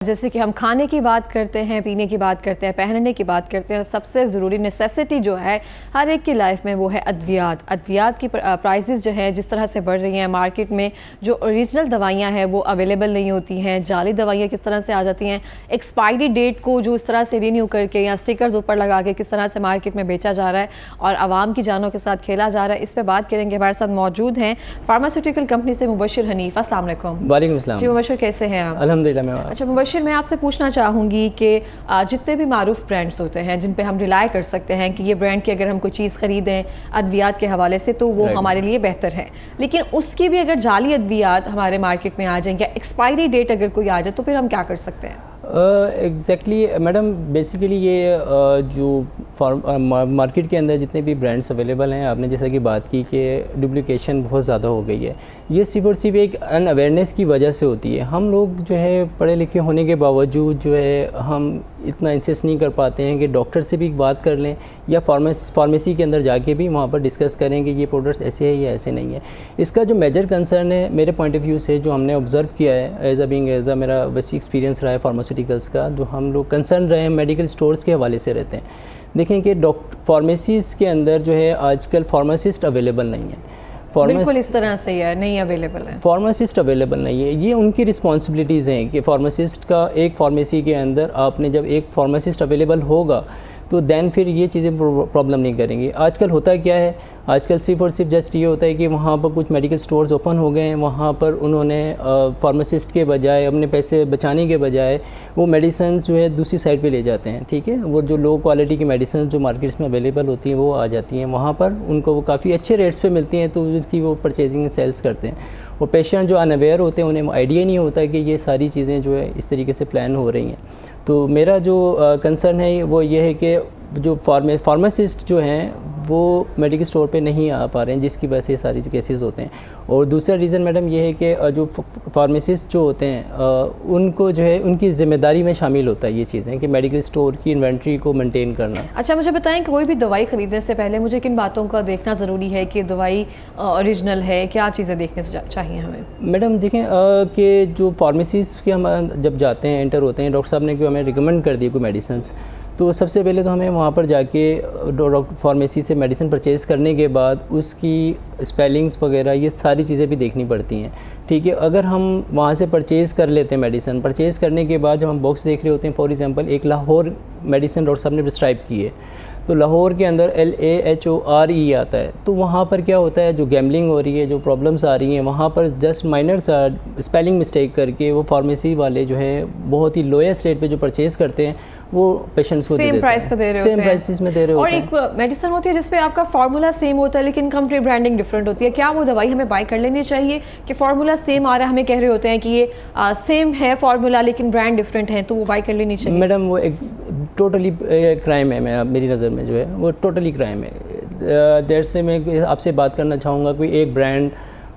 जैसे कि हम खाने की बात करते हैं, पीने की बात करते हैं, पहनने की बात करते हैं, सबसे ज़रूरी नेसेसिटी जो है हर एक की लाइफ में वो है अद्वियात। अद्वियात की प्राइसेस जो है जिस तरह से बढ़ रही हैं मार्केट में, जो ओरिजिनल दवाइयाँ हैं वो अवेलेबल नहीं होती हैं, जाली दवाइयाँ किस तरह से आ जाती हैं, एक्सपायरी डेट को जो इस तरह से रीन्यू करके या स्टिकर्स ऊपर लगा के किस तरह से मार्केट में बेचा जा रहा है और आवाम की जानों के साथ खेला जा रहा है, इस पर बात करेंगे। हमारे साथ मौजूद हैं फार्मास्यूटिकल कंपनी से मुबशिर हनीफ। अस्सलाम वालेकुम। वालेकुम अस्सलाम। जी मुबशिर, कैसे हैं आप? अल्हम्दुलिल्लाह। अच्छा मुबशिर, मैं आपसे पूछना चाहूँगी कि जितने भी मारूफ ब्रांड्स होते हैं जिन पे हम रिलाय कर सकते हैं कि ये ब्रांड की अगर हम कोई चीज़ ख़रीदें अद्वियात के हवाले से तो वो हमारे लिए बेहतर है, लेकिन उसकी भी अगर जाली अद्वियात हमारे मार्केट में आ जाएँ या एक्सपायरी डेट अगर कोई आ जाए तो फिर हम क्या कर सकते हैं? एग्जैक्टली मैडम, बेसिकली ये जो मार्केट के अंदर जितने भी ब्रांड्स अवेलेबल हैं, आपने जैसा कि बात की कि डुप्लीकेशन बहुत ज़्यादा हो गई है। ये सिर्फ और सिर्फ एक अनअवेयरनेस की वजह से होती है। हम लोग जो है पढ़े लिखे होने के बावजूद जो है हम इतना इंसिस्ट नहीं कर पाते हैं कि डॉक्टर से भी बात कर लें या फार्मेसी के अंदर जाके भी वहाँ पर डिस्कस करें कि ये प्रोडक्ट्स ऐसे है या ऐसे नहीं है। इसका जो मेजर कंसर्न है मेरे पॉइंट ऑफ व्यू से, जो हमने ऑब्ज़र्व किया है एज अ मेरा वैसी एक्सपीरियंस रहा है फार्मास्यूटिकल्स का, जो हम लोग कंसर्न रहे हैं मेडिकल स्टोर्स के हवाले से रहते हैं। देखें कि फार्मेसीज़ के अंदर जो है आजकल फार्मासिस्ट अवेलेबल नहीं है। बिल्कुल इस तरह से यार नहीं अवेलेबल है, फार्मासिस्ट अवेलेबल नहीं है। ये उनकी रिस्पॉन्सिबिलिटीज़ हैं कि फार्मासिस्ट का एक फार्मेसी के अंदर आपने जब एक फार्मासिस्ट अवेलेबल होगा तो दैन फिर ये चीज़ें प्रॉब्लम नहीं करेंगी। आजकल होता क्या है, आजकल सिर्फ और सिर्फ जस्ट ये होता है कि वहाँ पर कुछ मेडिकल स्टोर्स ओपन हो गए हैं, वहाँ पर उन्होंने फार्मासिस्ट के बजाय अपने पैसे बचाने के बजाय वो मेडिसिन जो है दूसरी साइड पे ले जाते हैं। ठीक है, वो जो लो क्वालिटी की मेडिसिन जो मार्केट्स में अवेलेबल होती हैं वो आ जाती हैं वहाँ पर, उनको वो काफ़ी अच्छे रेट्स पे मिलती हैं तो उसकी वो परचेजिंग सेल्स करते हैं। और पेशेंट जो अनअवेयर होते हैं उन्हें आइडिया नहीं होता कि ये सारी चीज़ें जो है इस तरीके से प्लान हो रही हैं। तो मेरा जो कंसर्न है वो ये है कि जो फार्मासिस्ट जो हैं वो मेडिकल स्टोर पे नहीं आ पा रहे हैं, जिसकी वजह से सारी केसेस होते हैं। और दूसरा रीज़न मैडम ये है कि जो फार्मासिस्ट जो होते हैं उनको जो है उनकी ज़िम्मेदारी में शामिल होता है ये चीज़ें कि मेडिकल स्टोर की इन्वेंट्री को मेंटेन करना। अच्छा मुझे बताएं कि कोई भी दवाई ख़रीदने से पहले मुझे किन बातों का देखना ज़रूरी है कि दवाई ओरिजिनल है, क्या चीज़ें देखने से चाहिए हमें? मैडम देखें कि जो फार्मेसीज़ के हम जब जाते हैं एंटर होते हैं, डॉक्टर साहब ने हमें रिकमेंड कर दी कोई मेडिसिन, तो सबसे पहले तो हमें वहाँ पर जाके डॉक्टर फार्मेसी से मेडिसिन परचेज़ करने के बाद उसकी स्पेलिंग्स वगैरह ये सारी चीज़ें भी देखनी पड़ती हैं। ठीक है, अगर हम वहाँ से परचेज़ कर लेते हैं मेडिसिन, परचेज़ करने के बाद जब हम बॉक्स देख रहे होते हैं, फॉर एग्जांपल एक लाहौर मेडिसिन डॉक्टर साहब ने प्रिस्क्राइब की है, तो लाहौर के अंदर LAHORE आता है, तो वहाँ पर क्या होता है, जो गैम्बलिंग हो रही है, जो प्रॉब्लम्स आ रही हैं, वहाँ पर जस्ट माइनर सा स्पेलिंग मिस्टेक करके वो फार्मेसी वाले जो है बहुत ही लोएस्ट रेट पे जो परचेज़ करते हैं वो पेशेंट्स को सेम प्राइस पे दे रहे होते हैं, सेम प्राइसेस में दे रहे होते हैं। और एक मेडिसिन होती है जिसपे आपका फार्मूला सेम होता है लेकिन कंपनी ब्रांडिंग डिफरेंट होती है, क्या वो दवाई हमें बाय कर लेनी चाहिए कि फार्मूला सेम आ रहा है, हमें कह रहे होते हैं कि ये सेम है फार्मूला लेकिन ब्रांड डिफरेंट है, तो वो बाय कर लेनी चाहिए? मैडम वो एक टोटली क्राइम है, मैं मेरी नज़र में जो है वो टोटली क्राइम है। देर से मैं आपसे बात करना चाहूँगा, कोई एक ब्रांड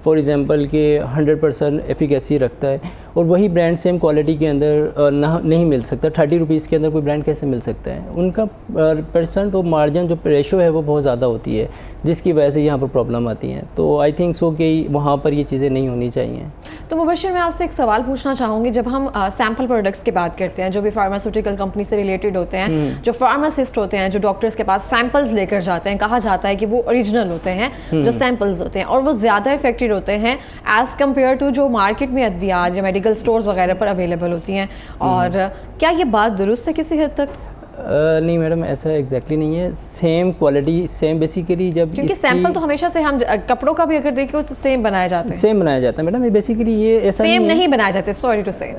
फॉर एग्ज़ाम्पल के 100% एफिकेसी रखता है और वही ब्रांड सेम क्वालिटी के अंदर नहीं मिल सकता। 30 रुपीज़ के अंदर कोई ब्रांड कैसे मिल सकता है? उनका परसेंट और मार्जिन जो रेशो है वो बहुत ज़्यादा होती है, जिसकी वजह से यहाँ पर प्रॉब्लम आती हैं। तो आई थिंक सो कि वहाँ पर ये चीज़ें नहीं होनी चाहिए। तो मुबशिर, मैं आपसे एक सवाल पूछना चाहूँगी, जब हम सैम्पल प्रोडक्ट्स की बात करते हैं जो भी फार्मास्यूटिकल कंपनी से रिलेटेड होते हैं, जो फार्मासिस्ट होते हैं, जो डॉक्टर्स के पास सैम्पल्स लेकर जाते हैं, कहा जाता है कि वो ओरिजिनल होते हैं जो सैम्पल्स होते हैं और वो ज़्यादा इफेक्टिव होते हैं एज़ कम्पेयर टू जो मार्केट में अद्वियात या मेडिकल स्टोर्स वगैरह पर अवेलेबल होती हैं। और क्या ये बात दुरुस्त है किसी हद तक? नहीं मैडम, ऐसा एग्जैक्टली नहीं है। सेम क्वालिटी सेम बेसिकली जब, क्योंकि सैंपल तो हमेशा से हम कपड़ों का भी अगर देखें तो सेम बनाया जाता है, सेम बनाया जाता है मैडम। ये बेसिकली ये ऐसा सेम नहीं बनाए जाते, सॉरी टू से,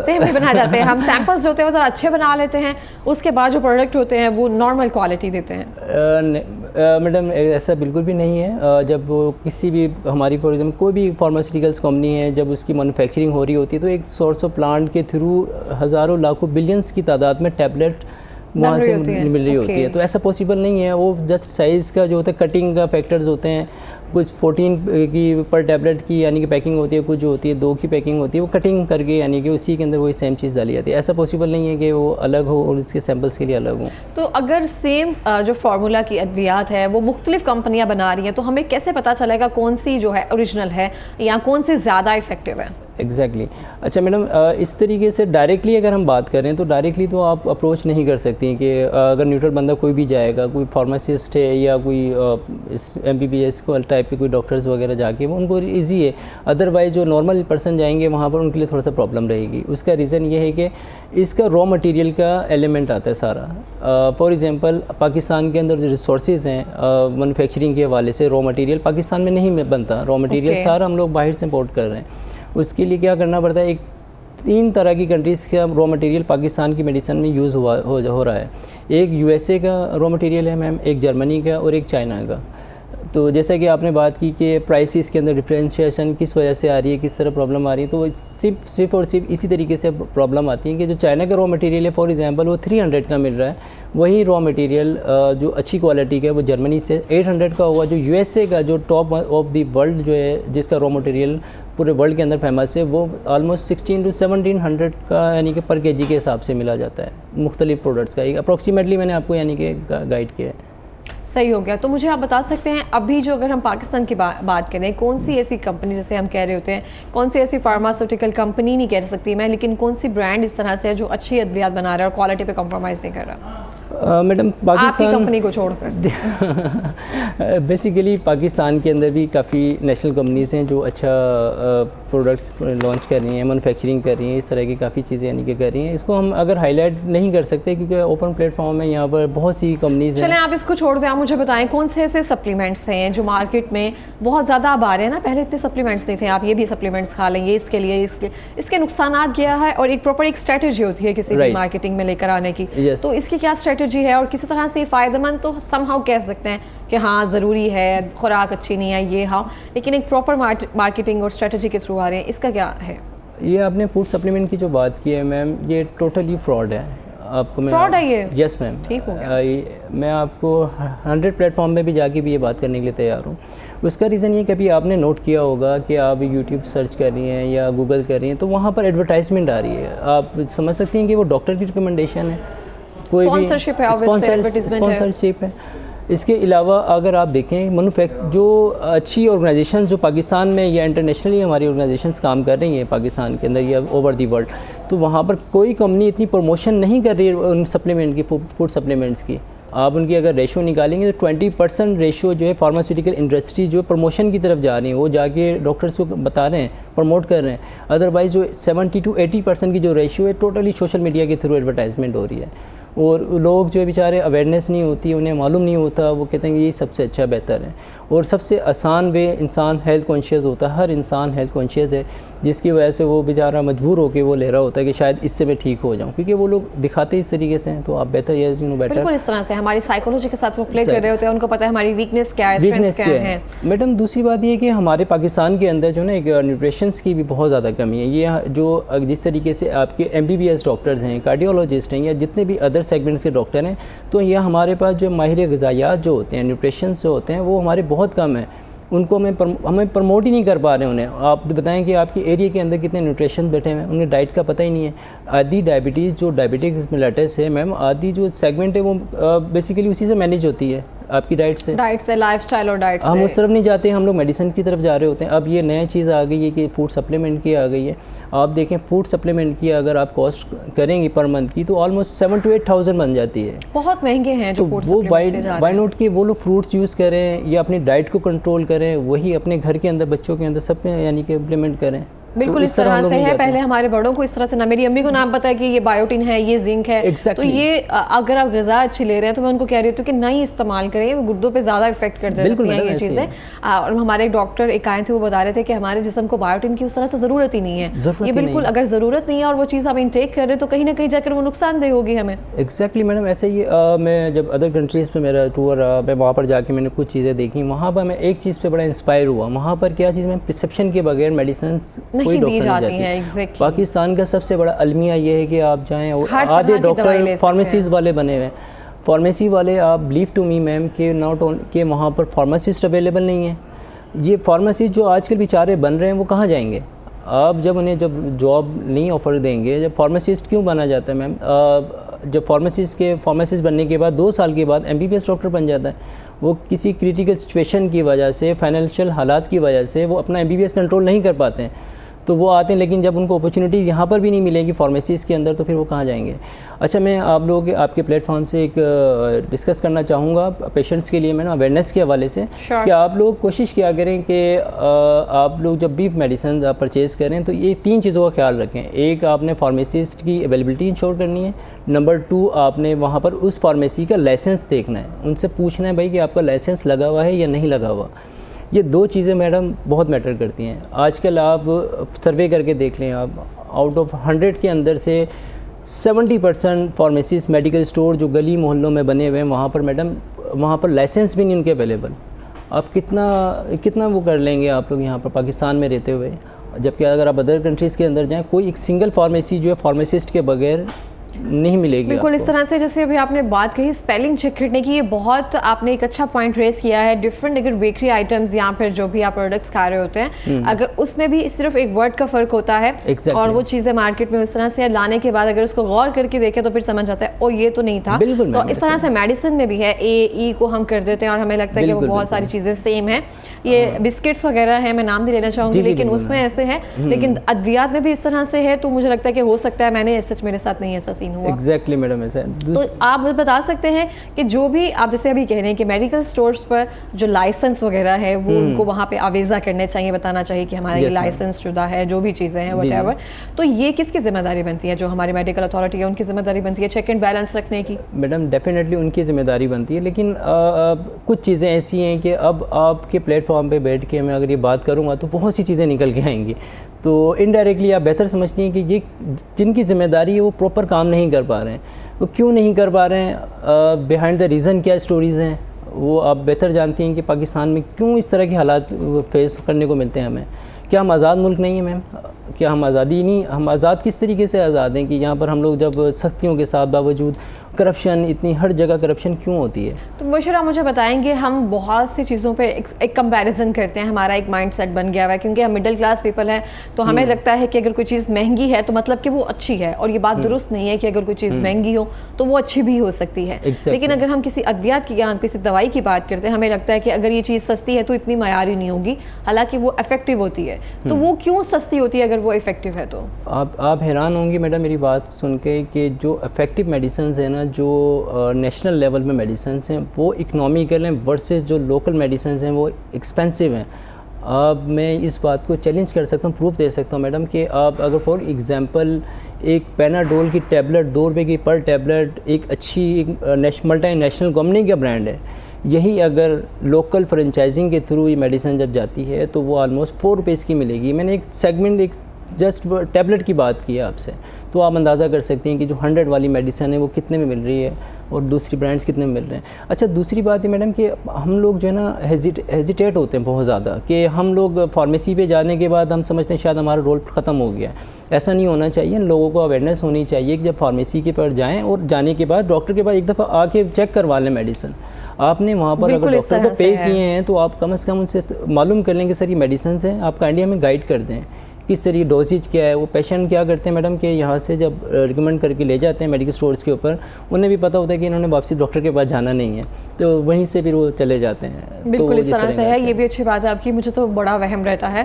सेम नहीं बनाए जाते हैं। हम सैंपल्स जो होते हैं वो ज़रा अच्छे बना लेते हैं, उसके बाद जो प्रोडक्ट होते हैं वो नॉर्मल क्वालिटी देते हैं। मैडम ऐसा बिल्कुल भी नहीं है। जब वो किसी भी हमारी फॉर एग्जाम्पल कोई भी फार्मास्यूटिकल्स कंपनी है, जब उसकी मैन्युफैक्चरिंग हो रही होती है तो एक सोर्स ऑफ प्लांट के थ्रू हज़ारों लाखों बिलियंस की तादाद में टैबलेट वहाँ से मिल रही होती है। तो ऐसा पॉसिबल नहीं है। वो जस्ट साइज़ का जो होता है, कटिंग का फैक्टर्स होते हैं, कुछ 14 की पर टैबलेट की यानी कि पैकिंग होती है, कुछ जो होती है 2 की पैकिंग होती है, वो कटिंग करके यानी कि उसी के अंदर वही सेम चीज़ डाली जाती है। ऐसा पॉसिबल नहीं है कि वो अलग हो और इसके सैम्पल्स के लिए अलग हो। तो अगर सेम जो फार्मूला की अद्वियात है वो मुख्तलिफ कंपनियाँ बना रही हैं तो हमें कैसे पता चलेगा कौन सी जो है ओरिजिनल है या कौन सी ज़्यादा इफेक्टिव है? एग्जैक्टली अच्छा मैडम, इस तरीके से डायरेक्टली अगर हम बात करें तो डायरेक्टली तो आप अप्रोच नहीं कर सकती कि अगर न्यूट्रल बंदा कोई भी जाएगा, कोई फार्मासिस्ट है या कोई इस MBBS को टाइप के कोई डॉक्टर्स वगैरह जाके वो उनको ईजी है। अदरवाइज जो नॉर्मल पर्सन जाएंगे वहाँ पर उनके लिए थोड़ा सा प्रॉब्लम रहेगी। उसका रीज़न ये है कि इसका रॉ मटेरियल का एलिमेंट आता है सारा। फॉर एग्जांपल पाकिस्तान के अंदर जो रिसोर्सेज हैं मैन्युफैक्चरिंग के हवाले से, रॉ मटेरियल पाकिस्तान में नहीं बनता, रॉ मटेरियल सारा हम लोग बाहर से इम्पोर्ट कर रहे हैं। उसके लिए क्या करना पड़ता है, 3 तरह की कंट्रीज़ का रॉ मटेरियल पाकिस्तान की मेडिसिन में यूज़ हो रहा है। एक USA का रॉ मटेरियल है मैम, एक जर्मनी का और एक चाइना का। तो जैसा कि आपने बात की कि प्राइसेस के अंदर डिफरेंशिएशन किस वजह से आ रही है, किस तरह प्रॉब्लम आ रही है, तो सिर्फ और सिर्फ इसी तरीके से प्रॉब्लम आती है कि जो चाइना का रॉ मटेरियल है फॉर एग्जांपल वो 300 का मिल रहा है, वही रॉ मटेरियल जो अच्छी क्वालिटी का है वो जर्मनी से 800 का हुआ। जो USA का जो टॉप ऑफ द वर्ल्ड जो है, जिसका रॉ मटेरियल पूरे वर्ल्ड के अंदर फेमस है, वो ऑलमोस्ट 1600 to 1700 का यानी कि पर kg के हिसाब से मिला जाता है मुख्तलिफ प्रोडक्ट्स का। एक अप्रॉक्सीमेटली मैंने आपको यानी कि गाइड किया है। सही हो गया। तो मुझे आप बता सकते हैं अभी जो अगर हम पाकिस्तान की बात करें, कौन सी ऐसी कंपनी, जैसे हम कह रहे होते हैं कौन सी ऐसी फार्मास्यूटिकल कंपनी नहीं कह सकती मैं, लेकिन कौन सी ब्रांड इस तरह से है जो अच्छी अद्वियात बना रहा है और क्वालिटी पे कॉम्प्रोमाइज़ नहीं कर रहा मैडम पाकिस्तान आपकी कंपनी को छोड़कर? बेसिकली पाकिस्तान के अंदर भी काफ़ी नेशनल कंपनीज़ हैं जो अच्छा प्रोडक्ट्स लॉन्च कर रही हैं, मैन्युफैक्चरिंग कर रही हैं, इस तरह की काफ़ी चीज़ें यानी कि कर रही हैं। इसको हम अगर हाईलाइट नहीं कर सकते क्योंकि ओपन प्लेटफॉर्म है, यहाँ पर बहुत सी कंपनीज़ हैं। चलें आप इसको छोड़ दें, आप मुझे बताएं कौन से ऐसे सप्लीमेंट्स हैं जो मार्केट में बहुत ज़्यादा अब आ रहे हैं ना, पहले इतने सप्लीमेंट्स नहीं थे, आप ये भी सप्लीमेंट्स खा लेंगे इसके लिए, इसके नुकसान क्या है, और एक प्रॉपर एक स्ट्रेटजी होती है किसी भी मार्केटिंग में लेकर आने की। तो इसकी क्या स्ट्रेटजी है और किसी तरह से फ़ायदेमंद तो समहाउ कह सकते हैं कि हाँ ज़रूरी है, खुराक अच्छी नहीं है ये हाँ, लेकिन एक प्रॉपर मार्केटिंग और स्ट्रेटजी के थ्रू आ रहे हैं, इसका क्या है? ये आपने फूड सप्लीमेंट की जो बात की है मैम, ये टोटली फ्रॉड है। आपको मैं फ्रॉड है ये? यस मैम, ठीक हो गया। मैं आपको 100 प्लेटफॉर्म में भी जाके भी ये बात करने के लिए तैयार हूँ। उसका रीज़न ये कभी आपने नोट किया होगा कि आप यूट्यूब सर्च कर रही हैं या गूगल कर रही हैं तो वहाँ पर एडवर्टाइजमेंट आ रही है, आप समझ सकती हैं कि वो डॉक्टर की रिकमेंडेशन है, कोई भी स्पॉन्सरशिप है। इसके अलावा अगर आप देखें जो अच्छी ऑर्गेनाइजेशन जो पाकिस्तान में या इंटरनेशनली हमारी ऑर्गेनाइजेशंस काम कर रही हैं पाकिस्तान के अंदर या ओवर दी वर्ल्ड, तो वहाँ पर कोई कंपनी इतनी प्रमोशन नहीं कर रही है उन सप्लीमेंट की, फूड सप्लीमेंट्स की। आप उनकी अगर रेशो निकालेंगे तो 20% रेशो जो है फार्मास्यूटिकल इंडस्ट्री जो प्रमोशन की तरफ जा रही है, वो जाके डॉक्टर्स को बता रहे हैं, प्रमोट कर रहे हैं। अदरवाइज़ जो 70 to 80% की जो रेशो है टोटली सोशल मीडिया के थ्रू एडवर्टाइजमेंट हो रही है, और लोग जो है बेचारे अवेयरनेस नहीं होती, उन्हें मालूम नहीं होता, वो कहते हैं कि ये सबसे अच्छा बेहतर है। और सबसे आसान वे इंसान हेल्थ कॉन्शियस होता है, हर इंसान हेल्थ कॉन्शियस है, जिसकी वजह से वो बेचारा मजबूर होकर वो ले रहा होता है कि शायद इससे मैं ठीक हो जाऊँ, क्योंकि वो लोग दिखाते इस तरीके से हैं। तो आप बेहतर ये बेटर बिल्कुल इस तरह से हमारी साइकोलॉजी के साथ वो प्ले कर रहे होते हैं, उनको पता है हमारी वीकनेस क्या है, स्ट्रेंथ्स क्या है। मैडम दूसरी बात ये कि हमारे पाकिस्तान के अंदर जो ना एक न्यूट्रिशंस की भी बहुत ज़्यादा कमी है। ये जो जिस तरीके से आपके MBBS डॉक्टर्स हैं, कार्डियोलॉजिस्ट हैं या जितने भी अदर सेगमेंट्स के डॉक्टर हैं, तो यह हमारे पास जो माहिर ग़िज़ायात जो होते हैं, न्यूट्रिशंस जो होते हैं, वो हमारे बहुत कम है। उनको हमें प्रमोट ही नहीं कर पा रहे उन्हें। आप बताएं कि आपके एरिया के अंदर कितने न्यूट्रिशन बैठे हैं, उन्हें डाइट का पता ही नहीं है। आधी डायबिटीज़ जो डायबिटिक मेलिटस है मैम, आधी जो सेगमेंट है वो बेसिकली उसी से मैनेज होती है, आपकी डाइट से लाइफस्टाइल और डाइट से। हम उस तरफ नहीं जाते, हम लोग मेडिसिन की तरफ जा रहे होते हैं। अब ये नया चीज़ आ गई है कि फूड सप्लीमेंट की आ गई है। आप देखें फूड सप्लीमेंट की अगर आप कॉस्ट करेंगी पर मंथ की तो ऑलमोस्ट 7,000 to 8,000 बन जाती है। बहुत महंगे हैं जो फूड सप्लीमेंट्स। वो बाय नोट के वो लोग फ्रूट्स यूज़ करें या अपनी डाइट को कंट्रोल करें, वही अपने घर के अंदर बच्चों के अंदर सब में यानी कि इम्प्लीमेंट करें। बिल्कुल इस तरह से है। पहले हमारे बड़ों को इस तरह से ना, मेरी अम्मी को नाम पता है कि ये बायोटिन है, ये जिंक है। तो ये अगर आप ग़िज़ा अच्छी ले रहे हैं तो मैं उनको कह रही हूँ कि नहीं इस्तेमाल करें, गुर्दों पे ज़्यादा इफेक्ट कर देती हैं ये चीज़ें। और हमारे एक डॉक्टर एक आए थे, वो बता रहे थे कि हमारे जिस्म को बायोटिन की उस तरह से ज़रूरत ही नहीं है। ये बिल्कुल अगर ज़रूरत नहीं है और वो चीज़ आप इनटेक कर रहे हैं तो कहीं ना कहीं जाकर वो नुकसानदेह होगी हमें। एग्जैक्टली मैडम, ऐसे ही मैं जब अदर कंट्रीज़ में मेरा टूर रहा, मैं वहाँ पर जाके मैंने कुछ चीज़ें देखी, वहाँ पर मैं एक चीज़ पे बड़ा इंस्पायर हुआ। वहाँ पर क्या चीज़, मैं प्रिस्क्रिप्शन के बगैर मेडिसिन कोई डॉक्टर नहीं जाती। Exactly. पाकिस्तान का सबसे बड़ा अलमिया ये है कि आप जाएं, आधे डॉक्टर फार्मेसीज वाले बने हुए हैं। फार्मेसी वाले, आप बिलीव टू मी मैम कि नॉट ओनली कि वहाँ पर फार्मासिस्ट अवेलेबल नहीं है। ये फार्मासिस्ट जो आजकल बेचारे बन रहे हैं वो कहाँ जाएंगे? आप जब उन्हें जब जॉब नहीं ऑफ़र देंगे, जब फार्मासिस्ट क्यों बना जाता है मैम? जब फार्मासिस्ट बनने के बाद 2 साल के बाद MBBS डॉक्टर बन जाता है। वो किसी क्रिटिकल सिचुएशन की वजह से, फाइनेंशियल हालात की वजह से वो अपना MBBS कंट्रोल नहीं कर पाते हैं। तो वो आते हैं, लेकिन जब उनको अपॉर्चुनिटीज़ यहाँ पर भी नहीं मिलेगी फार्मेसीज़ के अंदर, तो फिर वो कहाँ जाएंगे। अच्छा, मैं आप लोग आपके प्लेटफॉर्म से एक डिस्कस करना चाहूँगा पेशेंट्स के लिए, मैं ना अवेयरनेस के हवाले से कि आप लोग कोशिश किया करें कि आप लोग जब भी मेडिसिन आप परचेज़ करें तो ये 3 चीज़ों का ख्याल रखें। एक, आपने फार्मेसिस्ट की अवेलेबिलिटी इंश्योर करनी है। नंबर 2, आपने वहाँ पर उस फार्मेसी का लाइसेंस देखना है, उनसे पूछना है भाई कि आपका लाइसेंस लगा हुआ है या नहीं लगा हुआ। ये 2 चीज़ें मैडम बहुत मैटर करती हैं। आजकल आप सर्वे करके देख लें, आप आउट ऑफ 100 के अंदर से 70% फार्मेसीज मेडिकल स्टोर जो गली मोहल्लों में बने हुए हैं, वहाँ पर मैडम वहाँ पर लाइसेंस भी नहीं उनके अवेलेबल। आप कितना वो कर लेंगे आप लोग यहाँ पर पाकिस्तान में रहते हुए, जबकि अगर आप अदर कंट्रीज़ के अंदर जाएँ, कोई एक सिंगल फार्मेसी जो है फार्मासिस्ट के बगैर नहीं मिलेगी। बिल्कुल इस तरह से जैसे अभी आपने बात कही स्पेलिंग चेक करने की, ये बहुत आपने एक अच्छा पॉइंट रेस किया है। डिफरेंट अगर बेकरी आइटम्स या फिर जो भी आप प्रोडक्ट्स खा रहे होते हैं, अगर उसमें भी सिर्फ एक वर्ड का फ़र्क होता है और वो चीज़ें मार्केट में उस तरह से लाने के बाद अगर उसको गौर करके देखें तो फिर समझ आता है ओ ये तो नहीं था। तो इस तरह से मेडिसिन में भी है, ए को हम कर देते हैं और हमें लगता है कि वो बहुत सारी चीज़ें सेम है। ये बिस्किट्स वगैरह है, मैं नाम नहीं लेना चाहूँगी, लेकिन उसमें ऐसे है, लेकिन अद्वियात में भी इस तरह से है। तो मुझे लगता है कि हो सकता है, मैंने सच मेरे साथ नहीं ऐसा सीन हुआ। एग्जैक्टली मैडम, ऐसा है। तो आप मुझे बता सकते हैं कि जो भी आप जैसे अभी कह रहे हैं कि मेडिकल स्टोर्स पर जो लाइसेंस वगैरह है वो उनको वहाँ पे आवेजा करने चाहिए, बताना चाहिए कि हमारा ये लाइसेंस शुदा है, जो भी चीज़ें हैं व्हाटएवर। तो ये किसकी जिम्मेदारी बनती है? जो हमारी मेडिकल अथॉरिटी है उनकी जिम्मेदारी बनती है चेक एंड बैलेंस रखने की? मैडम डेफिनेटली उनकी जिम्मेदारी बनती है, लेकिन कुछ चीज़ें ऐसी हैं कि अब आपके प्लेटफॉर्म पर बैठ के मैं अगर ये बात करूँगा तो बहुत सी चीज़ें निकल के आएंगी। तो इनडायरेक्टली आप बेहतर समझती हैं कि ये जिनकी ज़िम्मेदारी है वो प्रॉपर काम नहीं कर पा रहे हैं। वो क्यों नहीं कर पा रहे हैं, बिहाइंड द रीज़न क्या स्टोरीज़ हैं, वो आप बेहतर जानती हैं कि पाकिस्तान में क्यों इस तरह के हालात फेस करने को मिलते हैं हमें। क्या हम आज़ाद मुल्क नहीं है मैम? क्या हम आज़ादी नहीं, हम आज़ाद किस तरीके से आज़ाद हैं कि यहाँ पर हम लोग जब सख्तियों के साथ बावजूद करप्शन, इतनी हर जगह करप्शन क्यों होती है? तो मुबशरा मुझे बताएंगे, हम बहुत सी चीज़ों पे एक कंपैरिजन करते हैं, हमारा एक माइंडसेट बन गया हुआ है क्योंकि हम मिडिल क्लास पीपल हैं, तो हमें लगता है कि अगर कोई चीज़ महंगी है तो मतलब कि वो अच्छी है, और ये बात दुरुस्त नहीं है कि अगर कोई चीज़ महंगी हो तो वो अच्छी भी हो सकती है। लेकिन अगर हम किसी अद्वियात की या किसी दवाई की बात करते हैं, हमें लगता है कि अगर ये चीज़ सस्ती है तो इतनी मयारी नहीं होगी, हालांकि वो इफेक्टिव होती है। तो वो क्यों सस्ती होती है अगर वो इफेक्टिव है? तो आप हैरान होंगी मैडम मेरी बात सुन के कि जो इफेक्टिव मेडिसिन है ना, जो नेशनल लेवल में मेडिसिन हैं वो इकनॉमिकल हैं वर्सेस जो लोकल मेडिसिन हैं वो एक्सपेंसिव हैं। अब मैं इस बात को चैलेंज कर सकता हूँ, प्रूफ दे सकता हूँ मैडम कि आप अगर फॉर एग्जांपल एक पैनाडोल की टैबलेट 2 रुपये की पर टैबलेट एक अच्छी मल्टी नेशनल कंपनी का ब्रांड है, यही अगर लोकल फ्रेंचाइजिंग के थ्रू ये मेडिसिन जब जाती है तो वो ऑलमोस्ट 4 रुपीज़ की मिलेगी। मैंने एक सेगमेंट एक जस्ट टैबलेट की बात की है आपसे, तो आप अंदाज़ा कर सकते हैं कि जो 100 वाली मेडिसिन है वो कितने में मिल रही है और दूसरी ब्रांड्स कितने में मिल रहे हैं। अच्छा, दूसरी बात है मैडम कि हम लोग जो है ना हेजिटेट होते हैं बहुत ज़्यादा कि हम लोग फार्मेसी पे जाने के बाद हम समझते हैं शायद हमारा रोल ख़त्म हो गया है। ऐसा नहीं होना चाहिए, लोगों को अवेयरनेस होनी चाहिए कि जब फार्मेसी के पर जाएँ और जाने के बाद डॉक्टर के पास एक दफ़ा आके चेक करवा लें मेडिसिन। आपने वहाँ पर अगर डॉक्टर को पे किए हैं तो आप कम से कम उनसे मालूम कर लें कि सर ये मेडिसिन है, आपका इंडिया में गाइड कर दें किस तरीके डोजेज क्या है। वो पेशेंट क्या करते हैं मैडम कि यहाँ से जब रिकमेंड करके ले जाते हैं मेडिकल स्टोर्स के ऊपर, उन्हें भी पता होता है कि इन्होंने वापसी डॉक्टर के पास जाना नहीं है, तो वहीं से फिर वो चले जाते हैं। बिल्कुल तो इस तरह से है, ये भी अच्छी बात है आपकी। मुझे तो बड़ा वहम रहता है,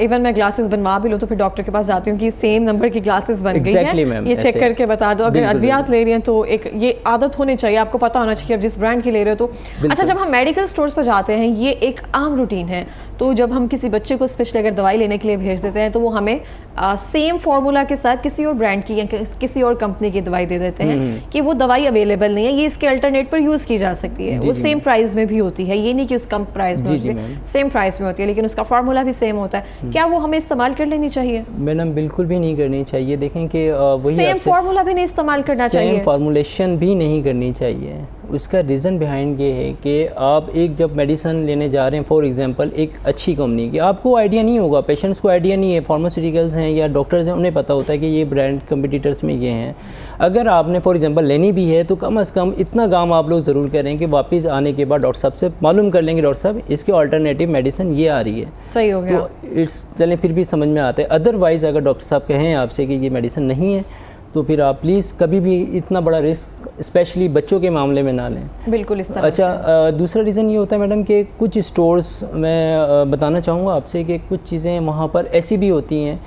इवन मैं ग्लासेस बनवा भी लूँ तो फिर डॉक्टर के पास जाती हूँ कि सेम नंबर की ग्लासेस बन गई हैं, ये चेक करके बता दो। अगर अद्वियात ले रही हैं तो एक ये आदत होनी चाहिए, आपको पता होना चाहिए अब जिस ब्रांड की ले रहे हो तो। अच्छा, जब हम मेडिकल स्टोर्स पर जाते हैं, ये एक आम रूटीन है, तो जब हम किसी बच्चे को स्पेशली अगर दवाई लेने के लिए भेज देते हैं तो वो हमें सेम फार्मूला के साथ किसी और ब्रांड की या किसी और कंपनी की दवाई दे देते हैं कि वो दवाई अवेलेबल नहीं है, ये इसके अल्टरनेट पर यूज़ की जा सकती है। वो सेम प्राइस में भी होती है, ये नहीं कि उस कम प्राइस में होती है, सेम प्राइस में होती है, लेकिन उसका फार्मूला भी सेम होता है। क्या वो हमें इस्तेमाल कर लेनी चाहिए? मैडम बिल्कुल भी नहीं करनी चाहिए। देखें कि वही सेम फार्मूला भी नहीं इस्तेमाल करना चाहिए, सेम फार्मूलेशन भी नहीं करनी चाहिए। उसका रीज़न बिहाइंड ये है कि आप एक जब मेडिसिन लेने जा रहे हैं फॉर एग्जांपल एक अच्छी कंपनी की, आपको आइडिया नहीं होगा, पेशेंट्स को आइडिया नहीं है, फार्मास्यूटिकल्स हैं या डॉक्टर्स हैं उन्हें पता होता है कि ये ब्रांड कंपटीटर्स में ये हैं। अगर आपने फॉर एग्जांपल लेनी भी है तो कम से कम इतना काम आप लोग ज़रूर करें कि वापस आने के बाद डॉक्टर साहब से मालूम कर लेंगे, डॉक्टर साहब इसके ऑल्टरनेटिव मेडिसिन ये आ रही है, सही हो गया, तो इट्स चलें फिर भी समझ में आता है। अदरवाइज़ अगर डॉक्टर साहब कहें आपसे कि ये मेडिसिन नहीं है तो फिर आप प्लीज़ कभी भी इतना बड़ा रिस्क स्पेशली बच्चों के मामले में ना लें। बिल्कुल इस तरह अच्छा, दूसरा रीज़न ये होता है मैडम कि कुछ स्टोर्स, मैं बताना चाहूँगा आपसे कि कुछ चीज़ें वहाँ पर ऐसी भी होती हैं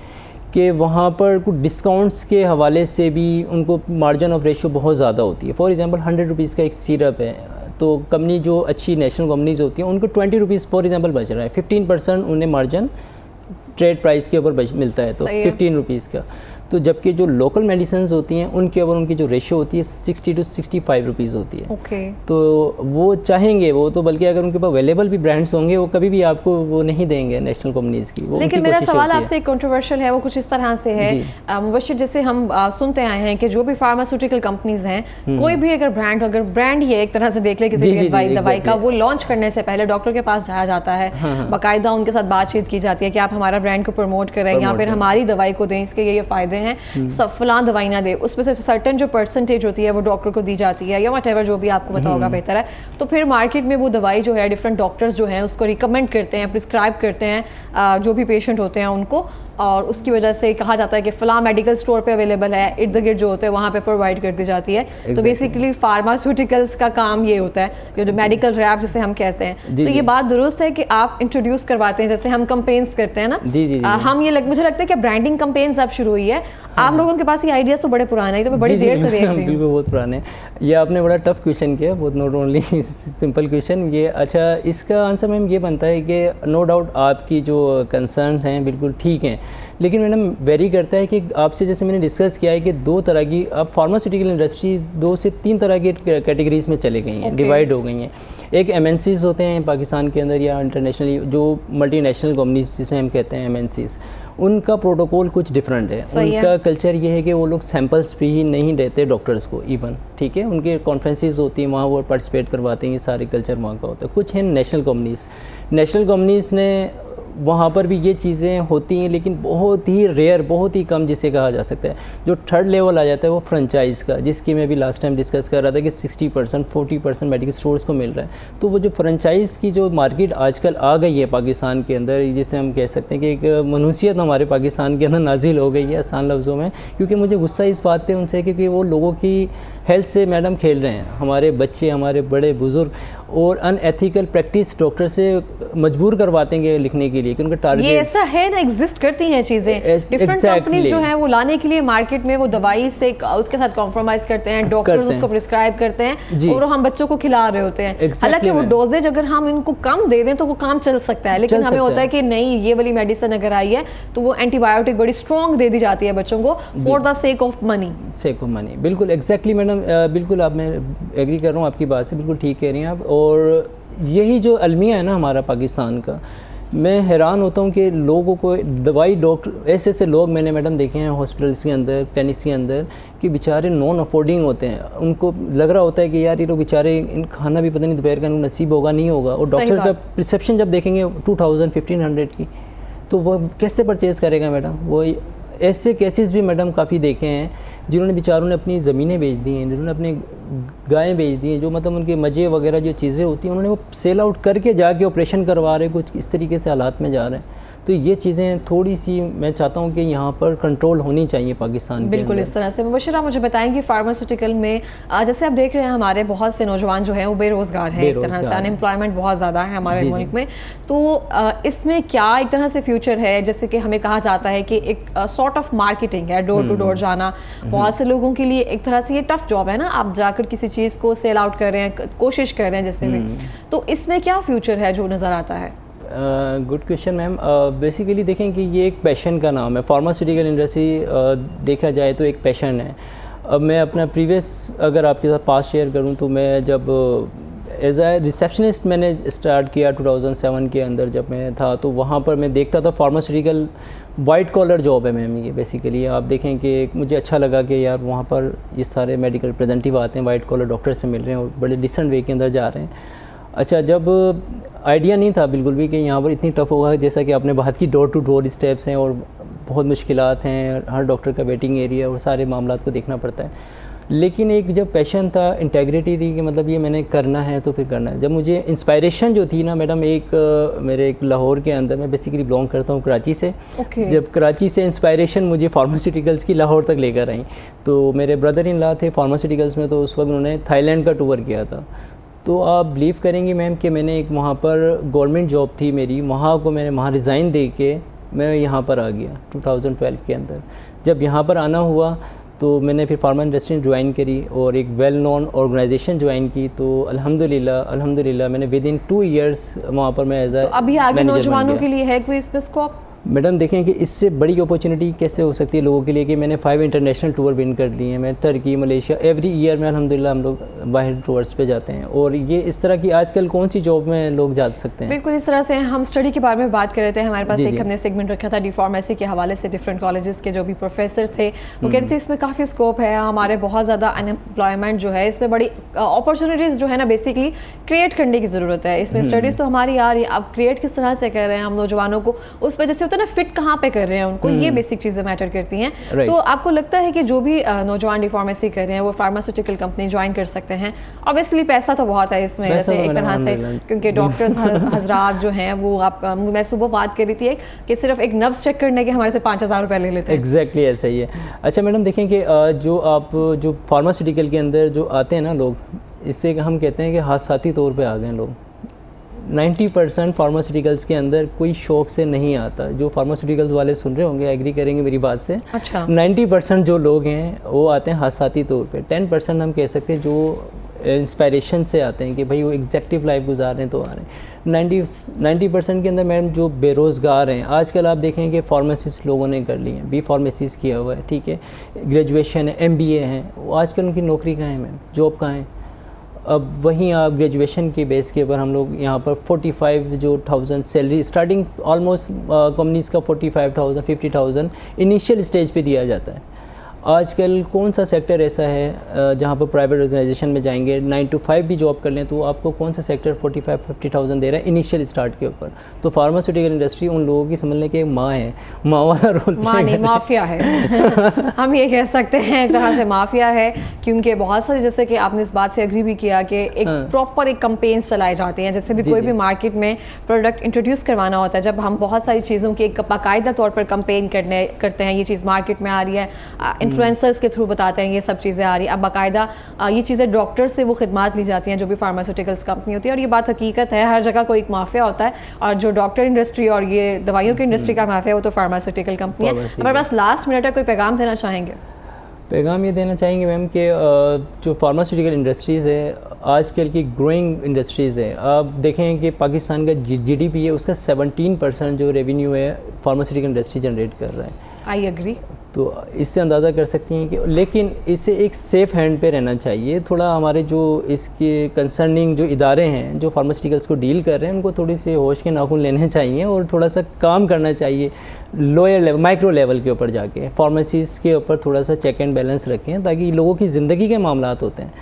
कि वहाँ पर कुछ डिस्काउंट्स के हवाले से भी उनको मार्जिन ऑफ रेशियो बहुत ज़्यादा होती है। फॉर एग्जांपल 100 रुपीज़ का एक सिरप है, तो कंपनी जो अच्छी नेशनल कंपनीज होती हैं उनको 20 रुपीज़ फॉर एग्जांपल बच रहा है, 15% उन्हें मार्जिन ट्रेड प्राइस के ऊपर मिलता है, तो 15 रुपीज़ का। तो जबकि जो लोकल मेडिसिन होती हैं उनके ऊपर उनकी जो रेशियो होती है 60 to 65 रुपीज़ होती है। ओके। तो वो चाहेंगे, वो तो बल्कि अगर उनके पास अवेलेबल भी ब्रांड्स होंगे वो कभी भी आपको वो नहीं देंगे नेशनल कंपनीज़ की। वो लेकिन मेरा सवाल आपसे कंट्रोवर्शियल है, वो कुछ इस तरह से है मुबशिर, जैसे हम सुनते आए हैं कि जो भी फार्मास्यूटिकल कंपनीज हैं, कोई भी अगर ब्रांड ही है एक तरह से देख ले किसी दवाई का, वो लॉन्च करने से पहले डॉक्टर के पास जाया जाता है, बाकायदा उनके साथ बातचीत की जाती है कि आप हमारा ब्रांड को प्रमोट करें या फिर हमारी दवाई को दें, इसके ये फ़ायदे हैं, सब फलां दवाई ना दे, उसमें से सर्टेन जो परसेंटेज होती है वो डॉक्टर को दी जाती है या व्हाटएवर जो भी आपको पता होगा बेहतर है। तो फिर मार्केट में वो दवाई जो है डिफरेंट डॉक्टर्स जो हैं उसको रिकमेंड करते हैं, प्रिस्क्राइब करते हैं जो भी पेशेंट होते हैं उनको, और उसकी वजह से कहा जाता है कि फ़लाँ मेडिकल स्टोर पे अवेलेबल है, इर्द गिर्द जो होते हैं वहाँ पे प्रोवाइड कर दी जाती है। तो बेसिकली फार्मास्यूटिकल्स का काम ये होता है, जो मेडिकल रैप जिसे हम कहते हैं। तो ये बात दुरुस्त है कि आप इंट्रोड्यूस करवाते हैं, जैसे हम कंपेन्स करते हैं ना, हम ये मुझे लगता है कि ब्रांडिंग कंपेन्स अब शुरू हुई है। आप लोगों के पास ये आइडियाज़ तो बड़े पुराने हैं, तो मैं बड़ी देर से देख रही हूँ। बिल्कुल बहुत पुराने। ये आपने बड़ा टफ क्वेश्चन किया, बहुत नॉट ओनली सिंपल क्वेश्चन ये। अच्छा, इसका आंसर मैम ये बनता है कि नो डाउट आपकी जो कंसर्न हैं बिल्कुल ठीक हैं, लेकिन मैडम वेरी करता है कि आपसे जैसे मैंने डिस्कस किया है कि दो तरह की अब फार्मास्यूटिकल इंडस्ट्री 2 से 3 तरह की कैटेगरीज में चले गई हैं, डिवाइड हो गई हैं। एक MNCs होते हैं पाकिस्तान के अंदर या इंटरनेशनली, जो मल्टीनेशनल कंपनीज जिसे हम कहते हैं MNCs, उनका प्रोटोकॉल कुछ डिफरेंट है। उनका कल्चर ये है कि वो लोग सैंपल्स भी नहीं देते डॉक्टर्स को इवन, ठीक है, उनके कॉन्फ्रेंसेस होती हैं वहाँ वो पार्टिसिपेट करवाते हैं, ये सारे कल्चर वहाँ का होता है। कुछ हैं नेशनल कंपनीज़ ने वहाँ पर भी ये चीज़ें होती हैं, लेकिन बहुत ही रेयर, बहुत ही कम जिसे कहा जा सकता है। जो थर्ड लेवल आ जाता है वो फ्रेंचाइज़ का, जिसकी मैं भी लास्ट टाइम डिस्कस कर रहा था कि 60% 40% मेडिकल स्टोर्स को मिल रहा है। तो वो जो फ्रेंचाइज़ की जो मार्केट आजकल आ गई है पाकिस्तान के अंदर, जिसे हम कह सकते हैं कि एक मनुसियत हमारे पाकिस्तान के अंदर नाजिल हो गई है आसान लफ्ज़ों में। क्योंकि मुझे गुस्सा इस बात पर उनसे क्योंकि वो लोगों की हेल्थ से मैडम खेल रहे हैं, हमारे बच्चे, हमारे बड़े बुज़ुर्ग, और अनएथिकल प्रैक्टिस डॉक्टर से मजबूर करवाते हैं लिखने के लिए कि उनका टारगेट। ये ऐसा है ना, एग्जिस्ट करती हैं चीज़ें, डिफरेंट कंपनीज जो हैं वो लाने के लिए मार्केट में वो दवाई से उसके साथ कॉम्प्रोमाइज़ करते हैं, डॉक्टर्स उसको प्रिस्क्राइब करते हैं और हम बच्चों को खिला रहे होते हैं। हालांकि वो डोजेज अगर हम इनको कम दे दें तो वो काम चल सकता है, लेकिन हमें होता है कि नहीं, ये वाली मेडिसिन अगर आई है तो वो एंटीबायोटिक बड़ी स्ट्रॉन्ग दे दी जाती है बच्चों को for the sake of money. बिल्कुल एग्जैक्टली मैडम, बिल्कुल आप, मैं एग्री कर रहा हूँ आपकी बात से, बिल्कुल ठीक कह रही हैं आप। और यही जो अलमिया है ना हमारा पाकिस्तान का, मैं हैरान होता हूँ कि लोगों को दवाई, डॉक्टर, ऐसे लोग मैंने मैडम देखे हैं हॉस्पिटल्स के अंदर, क्लिनिक्स के अंदर, कि बेचारे नॉन अफोर्डिंग होते हैं। उनको लग रहा होता है कि यार ये लोग बेचारे, इन खाना भी पता नहीं दोपहर का नसीब होगा नहीं होगा, और डॉक्टर का प्रिस्क्रिप्शन जब देखेंगे 2000-1500 की, तो वो कैसे परचेज़ करेगा मैडम। वो ऐसे केसेस भी मैडम काफ़ी देखे हैं जिन्होंने बेचारों ने अपनी ज़मीनें बेच दी हैं, जिन्होंने अपनी गायें बेच दी हैं, जो मतलब उनके मजे वगैरह जो चीज़ें होती हैं उन्होंने वो सेल आउट करके जाके ऑपरेशन करवा रहे हैं, कुछ इस तरीके से हालात में जा रहे हैं। तो ये चीज़ें थोड़ी सी मैं चाहता हूँ कि यहाँ पर कंट्रोल होनी चाहिए पाकिस्तान। बिल्कुल इस तरह से। मुबशिरा, मुझे बताएं कि फार्मास्यूटिकल में जैसे आप देख रहे हैं हमारे बहुत से नौजवान जो हैं वो बेरोज़गार हैं, एक तरह से अनएम्प्लॉयमेंट बहुत ज़्यादा है हमारे मुल्क में। तो इसमें क्या एक तरह से फ्यूचर है, जैसे कि हमें कहा जाता है कि एक सॉर्ट ऑफ मार्केटिंग है, डोर टू डोर जाना बहुत से लोगों के लिए एक तरह से ये टफ जॉब है ना, आप जाकर किसी चीज़ को सेल आउट कर रहे हैं, कोशिश कर रहे हैं जैसे भी। तो इसमें क्या फ्यूचर है जो नज़र आता है? Good question ma'am. बेसिकली देखें कि ये एक पैशन का नाम है, फार्मास्यूटिकल इंडस्ट्री देखा जाए तो एक पैशन है। अब मैं अपना प्रीवियस अगर आपके साथ पास्ट शेयर करूं तो मैं जब एज आ रिसेप्शनिस्ट मैंने स्टार्ट किया 2007 के अंदर जब मैं था, तो वहाँ पर मैं देखता था फार्मास्यूटिकल वाइट कॉलर जॉब है मैम ये बेसिकली। आप देखें कि मुझे अच्छा लगा कि यार वहाँ पर ये सारे मेडिकल रिप्रेजेंटेटिव आते हैं, वाइट कॉलर डॉक्टर से मिल रहे हैं और बड़े डिसेंट वे के अंदर जा रहे हैं। अच्छा, जब आइडिया नहीं था बिल्कुल भी कि यहाँ पर इतनी टफ होगा, जैसा कि आपने बात की, डोर टू डोर स्टेप्स हैं और बहुत मुश्किलात हैं, हर डॉक्टर का वेटिंग एरिया और सारे मामलात को देखना पड़ता है। लेकिन एक जब पैशन था, इंटेग्रिटी थी कि मतलब ये मैंने करना है तो फिर करना है। जब मुझे इंस्पायरेशन जो थी ना मैडम, मेरे एक लाहौर के अंदर, मैं बेसिकली बिलोंग करता हूँ कराची से। जब कराची से इंस्पायरेशन मुझे फार्मास्यूटिकल्स की लाहौर तक लेकर आई, तो मेरे ब्रदर इन लॉ थे फार्मास्यूटिकल्स में, तो उस वक्त उन्होंने थाईलैंड का टूर किया था। तो आप बिलीव करेंगी मैम कि मैंने एक वहाँ पर गवर्नमेंट जॉब थी मेरी, मैंने वहाँ रिज़ाइन दे के मैं यहाँ पर आ गया 2012 के अंदर। जब यहाँ पर आना हुआ तो मैंने फिर फार्मा इंडस्ट्री ज्वाइन करी और एक वेल नोन ऑर्गेनाइजेशन ज्वाइन की। तो अल्हम्दुलिल्लाह मैंने विद इन 2 ईयर्स वहाँ पर मैं एज तो अभी आगे नौजवानों के लिए है कोई इसमें स्कोप? मैडम देखें कि इससे बड़ी अपॉर्चुनिटी कैसे हो सकती है लोगों के लिए कि मैंने 5 इंटरनेशनल टूर विन कर लिए हैं। मैं टर्की, मलेशिया, एवरी ईयर में अल्हम्दुलिल्लाह हम लोग बाहर टूर्स पे जाते हैं। और ये इस तरह की आजकल कौन सी जॉब में लोग जा सकते हैं? बिल्कुल इस तरह से हम स्टडी के बारे में बात कर रहे थे। हमारे पास एक हमने सेगमेंट रखा था डी फार्मेसी के हवाले से, डिफरेंट कॉलेजेस के जो भी प्रोफेसर थे वो कह रहे थे इसमें काफ़ी स्कोप है, हमारे बहुत ज़्यादा अनएम्प्लॉयमेंट जो है, इसमें बड़ी अपॉर्चुनिटीज़ जो है ना बेसिकली क्रिएट करने की ज़रूरत है। इसमें स्टडीज़ तो हमारी आ रही है, अब क्रिएट किस तरह से कर रहे हैं हम नौजवानों को, उस वजह से होता है ना फिट कहाँ पे कर रहे हैं उनको, ये बेसिक चीज़ें मैटर करती हैं। तो आपको लगता है कि जो भी नौजवान डी फार्मेसी कर रहे हैं वो फार्मास्यूटिकल कंपनी ज्वाइन कर सकते हैं? ऑब्वियसली पैसा तो बहुत है इसमें, जैसे एक तरह से, क्योंकि डॉक्टर्स हजरात जो हैं वो मैं सुबह बात कर रही थी कि सिर्फ एक नब्ज चेक करने के हमारे से 5,000 रुपये ले लेते हैं। एग्जैक्टली ऐसा ही है। अच्छा मैडम देखें कि जो फार्मास्यूटिकल के अंदर जो आते हैं ना लोग, इससे हम कहते हैं कि हादसाती तौर पे आ गए लोग। 90% फार्मास्यूटिकल्स के अंदर कोई शौक से नहीं आता। जो फार्मास्यूटिकल्स वाले सुन रहे होंगे एग्री करेंगे मेरी बात से। अच्छा। 90% जो लोग हैं वो आते हैं हादसाती तौर पे। 10% हम कह सकते हैं जो इंस्पायरेशन से आते हैं कि भाई वो एग्जेक्टिव लाइफ गुजार रहे हैं तो आ रहे हैं। 90% के अंदर मैडम जो बेरोज़गार हैं, आजकल आप देखें कि फार्मासिस्ट लोगों ने कर ली हैं, बी फार्मेसीज किया हुआ है, ठीक है, ग्रेजुएशन है, MBA हैं, वो आजकल उनकी नौकरी कहाँ है मैम, जॉब कहाँ है? अब वहीं आप ग्रेजुएशन के बेस के ऊपर हम लोग यहाँ पर 45,000 सैलरी स्टार्टिंग ऑलमोस्ट कंपनीज़ का 45,000 50,000 इनिशियल स्टेज पे दिया जाता है। आजकल कौन सा सेक्टर ऐसा है जहाँ पर प्राइवेट ऑर्गेनाइजेशन में जाएंगे 9 to 5 भी जॉब कर लें तो आपको कौन सा सेक्टर 45-50,000 दे रहा है इनिशियल स्टार्ट के ऊपर? तो फार्मास्यूटिकल इंडस्ट्री उन लोगों की समझ लें कि माँ है, माँ वाला रोल, माँ नहीं माफिया है हम ये कह सकते हैं एक तरह से माफिया है, क्योंकि बहुत सारे, जैसे कि आपने इस बात से एग्री भी किया कि एक प्रॉपर एक कंपेन्स चलाए जाते हैं। जैसे भी कोई भी मार्केट में प्रोडक्ट इंट्रोड्यूस करवाना होता है, जब हम बहुत सारी चीज़ों की एक बाकायदा तौर पर कंपेन करते हैं, ये चीज़ मार्केट में आ रही है, इन्फ्लुएंसर्स के थ्रू बताते हैं ये सब चीज़ें आ रही है, अब बाकायदा ये चीज़ें डॉक्टर से वो खिदमात ली जाती हैं जो भी फार्मास्यूटिकल्स कंपनी होती है। और ये बात हकीकत है, हर जगह कोई एक माफिया होता है, और जो डॉक्टर इंडस्ट्री और ये दवाइयों की इंडस्ट्री का माफिया वो तो फार्मास्यूटिकल कंपनी है। हमारे पास लास्ट मिनट है, कोई पैगाम देना चाहेंगे? पैगाम ये देना चाहेंगे मैम कि जो फार्मास्यूटिकल इंडस्ट्रीज़ है आजकल की ग्रोइंग इंडस्ट्रीज़ है। आप देखें कि पाकिस्तान का GDP है, उसका 17% जो रेवेन्यू है फार्मास्यूटिकल इंडस्ट्री जनरेट कर रहा है। I agree. तो इससे अंदाज़ा कर सकती हैं कि, लेकिन इसे एक सेफ़ हैंड पे रहना चाहिए थोड़ा। हमारे जो इसके कंसर्निंग जो इदारे हैं जो फार्मास्यूटिकल्स को डील कर रहे हैं उनको थोड़ी सी होश के नाखून लेने चाहिए और थोड़ा सा काम करना चाहिए लोअर लेवल, माइक्रो लेवल के ऊपर जाके फार्मेसीज़ के ऊपर थोड़ा सा चेक एंड बैलेंस रखें, ताकि लोगों की ज़िंदगी के मामलात होते हैं,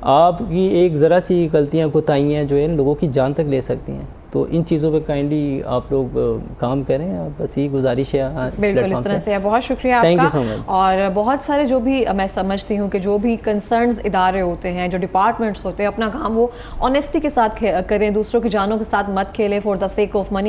आपकी एक ज़रा सी गलतियाँ कोताहियाँ जो है लोगों की जान तक ले सकती हैं। तो इन चीज़ों पे काइंडली आप लोग काम करें, बस यही गुजारिश है। बिल्कुल इस तरह से। बहुत शुक्रिया आपका। Thank you so much. और बहुत सारे जो भी मैं समझती हूँ कि जो भी कंसर्न्स इदारे होते हैं, जो डिपार्टमेंट्स होते हैं, अपना काम वो ऑनेस्टी के साथ करें, दूसरों की जानों के साथ मत खेलें for the sake of money.